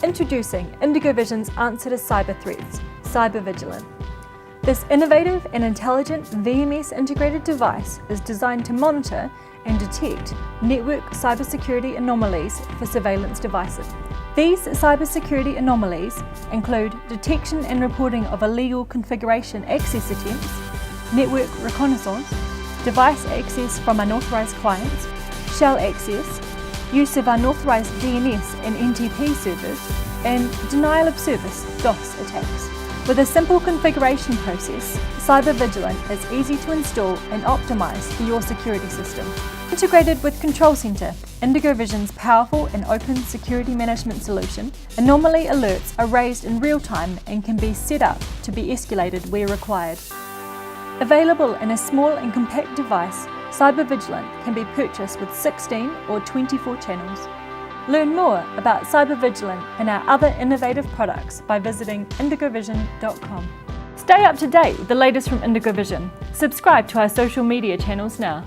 Introducing IndigoVision's answer to cyber threats, CyberVigilant. This innovative and intelligent VMS-integrated device is designed to monitor and detect network cybersecurity anomalies for surveillance devices. These cybersecurity anomalies include detection and reporting of illegal configuration access attempts, network reconnaissance, device access from unauthorized clients, shell access, use of unauthorized DNS and NTP servers, and denial of service (DOS) attacks. With a simple configuration process, CyberVigilant is easy to install and optimize for your security system. Integrated with Control Center, IndigoVision's powerful and open security management solution, anomaly alerts are raised in real time and can be set up to be escalated where required. Available in a small and compact device, CyberVigilant can be purchased with 16 or 24 channels. Learn more about CyberVigilant and our other innovative products by visiting IndigoVision.com. Stay up to date with the latest from IndigoVision. Subscribe to our social media channels now.